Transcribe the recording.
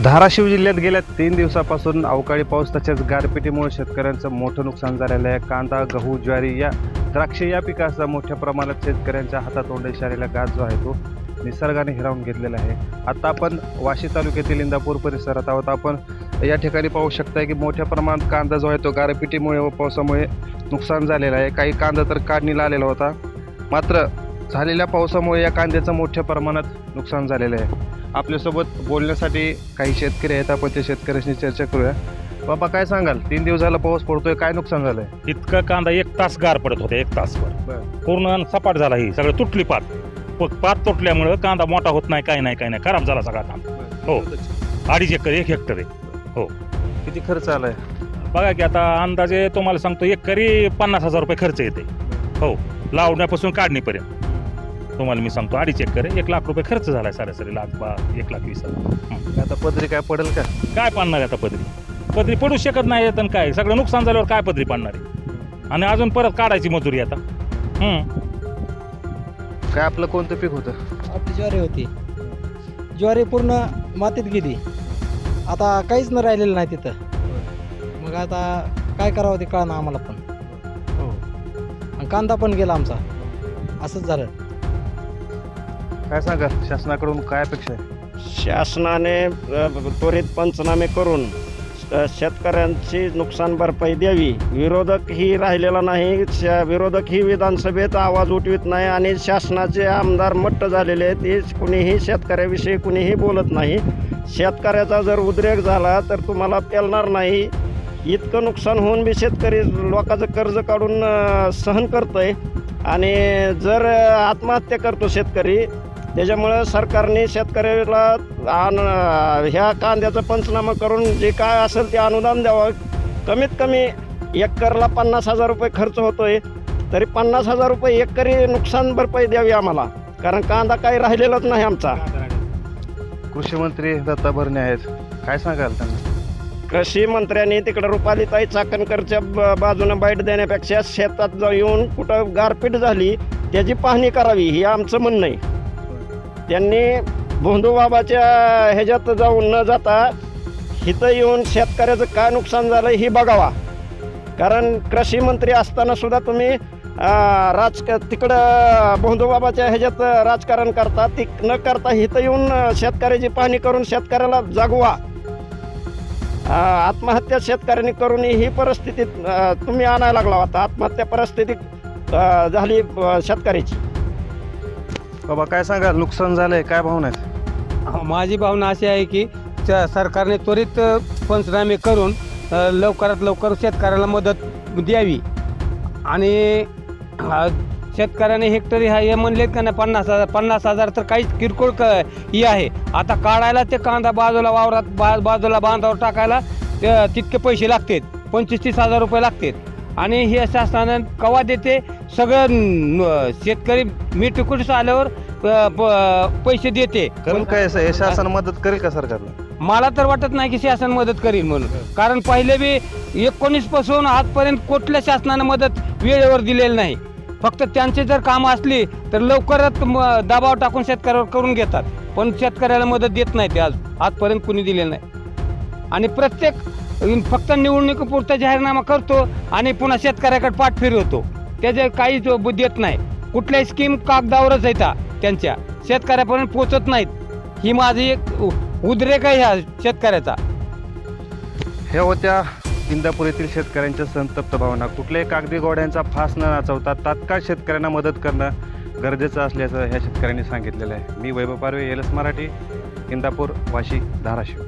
धाराशिव जिल्ह्यात गेल्या 3 दिवसापासून अवकाळी पाऊस तसेच गारपिटीमुळे शेतकऱ्यांचं मोठं नुकसान झालेलं आहे. कांदा, गहू, ज्वारी या द्राक्ष या पिकाचा मोठ्या प्रमाणात शेतकऱ्यांच्या हातातोंड इशारेला घास जो आहे तो निसर्गाने हिरावून घेतलेला आहे. आता आपण वाशी तालुक्यातील इंदापूर परिसरात आहोत. आपण या ठिकाणी पाहू शकता की मोठ्या प्रमाणात कांदा जो आहे तो गारपिटीमुळे व पावसामुळे नुकसान झालेलं आहे. काही कांदा तर काढणीला आलेला होता, मात्र झालेल्या पावसामुळे या कांद्याचं मोठ्या प्रमाणात नुकसान झालेलं आहे. आपल्यासोबत बोलण्यासाठी काही शेतकरी आहेत. आपण त्या शेतकऱ्यांशी चर्चा करूया. बाबा, काय सांगाल? 3 दिवस झाला पाऊस पडतोय, काय नुकसान झालंय? इतकं कांदा 1 तास गार पडत होते, 1 तासभर पूर्ण सपाट झाला. ही सगळं तुटली पात तुटल्यामुळं कांदा मोठा होत नाही, काही नाही खराब झाला सगळा कांदा. हो, 2.5 एकर 1 हेक्टर आहे. हो. किती खर्च आलाय बघा की आता अंदाजे तुम्हाला सांगतो, एकरी 50,000 रुपये खर्च येते. हो, लावण्यापासून काढणीपर्यंत तुम्हाला मी सांगतो 2.5 एकर 1 लाख रुपये खर्च झालाय. सरासरी 1,20,000. आता पदरी काय पडेल का? काय पाडणार आहे आता? पदरी पडू शकत नाही. आणि काय सगळं नुकसान झाल्यावर काय पदरी पाडणार आहे? आणि अजून परत काढायची मजुरी आता. काय आपलं कोणतं पीक होतं? आपली ज्वारी होती. ज्वारी पूर्ण मातीत गेली. आता काहीच न राहिलेलं नाही तिथं. मग आता काय करावं ते कळना आम्हाला पण. हो. आणि कांदा पण गेला आमचा. असंच झालं. काय सांगा, शासनाकडून काय अपेक्षा आहे? शासनाने त्वरित पंचनामे करून शेतकऱ्यांची नुकसान भरपाई द्यावी. विरोधक ही राहिलेला नाही. विरोधक ही विधानसभेत आवाज उठवित नाही आणि शासनाचे आमदार मट्ट झालेले आहेत. हे कुणीही शेतकऱ्याविषयी कुणीही बोलत नाही. शेतकऱ्याचा जर उद्रेक झाला तर तुम्हाला पेलणार नाही. इतकं नुकसान होऊन बी शेतकरी लोकांचं कर्ज काढून सहन करतोय आणि जर आत्महत्या करतो शेतकरी. त्याच्यामुळं सरकारने शेतकऱ्याला ह्या कांद्याचं पंचनामा करून जे काय असेल ते अनुदान द्यावं. कमीत कमी एकरला 50,000 रुपये खर्च होतोय, तरी 50,000 रुपये एकरी नुकसान भरपाई द्यावी आम्हाला, कारण कांदा काही राहिलेलाच नाही आमचा. कृषी मंत्री दत्ता भरणे आहेत, काय सांगाल त्यांना? कृषी मंत्र्यांनी तिकडं रुपालीताई चाकणकरच्या बाजूनं बाईट देण्यापेक्षा शेतात येऊन कुठं गारपीट झाली त्याची पाहणी करावी, हे आमचं म्हणणं आहे. त्यांनी भोंदूबाबाच्या ह्याच्यात जाऊन न जाता इथं येऊन शेतकऱ्याचं काय नुकसान झालं हे बघावा. कारण कृषी मंत्री असताना सुद्धा तुम्ही तिकडं भोंदूबाबाच्या ह्याच्यात राजकारण करता. ती न करता इथं येऊन शेतकऱ्याची पाहणी करून शेतकऱ्याला जागवा. आत्महत्या शेतकऱ्यांनी करून ही परिस्थिती तुम्ही आणायला लागला होता. आत्महत्या परिस्थिती झाली शेतकऱ्याची. बाबा, काय सांगाल? नुकसान झालंय, काय भावना आहेत? माझी भावना अशी आहे की सरकारने त्वरित पंचनामे करून लवकरात लवकर शेतकऱ्याला मदत द्यावी. आणि शेतकऱ्याने हेक्टरी हे म्हणलेत का नाही 50,000 तर काहीच किरकोळ ही आहे. आता काढायला ते कांदा बाजूला वावरात बाजूला बांधावर टाकायला तितके पैसे लागतात. 25-30 हजार रुपये लागतात. आणि हे शासनानं कवा देते? सगळं शेतकरी मीठ आल्यावर पैसे देते. करेल काय हे शासन? मदत करेल का सरकारला? मला तर वाटत नाही की शासन मदत करील म्हणून. कारण पहिले बी 19 पासून आजपर्यंत कुठल्या शासनानं मदत वेळेवर दिलेली नाही. फक्त त्यांचे जर कामं असली तर लवकरच दबाव टाकून शेतकऱ्यावर करून घेतात, पण शेतकऱ्याला मदत देत नाही. ते आजपर्यंत कुणी दिलेलं नाही. आणि प्रत्येक फक्त निवडणुकीपुरता जाहीरनामा करतो आणि पुन्हा शेतकऱ्याकडे पाठ फिरवतो. त्याचे काहीच देत नाही. कुठल्याही स्कीम कागदावरच येतात, त्यांच्या शेतकऱ्यापर्यंत पोचत नाहीत. ही माझी एक उद्रेक आहे ह्या शेतकऱ्याचा. हे होत्या इंदापूर येथील शेतकऱ्यांच्या संतप्त भावना. कुठल्याही कागदी घोड्यांचा फास न नाचवता तात्काळ शेतकऱ्यांना मदत करणं गरजेचं असल्याचं ह्या शेतकऱ्यांनी सांगितलेलं आहे. मी वैभव पारवे, LS मराठी, इंदापूर, वाशी, धाराशिव.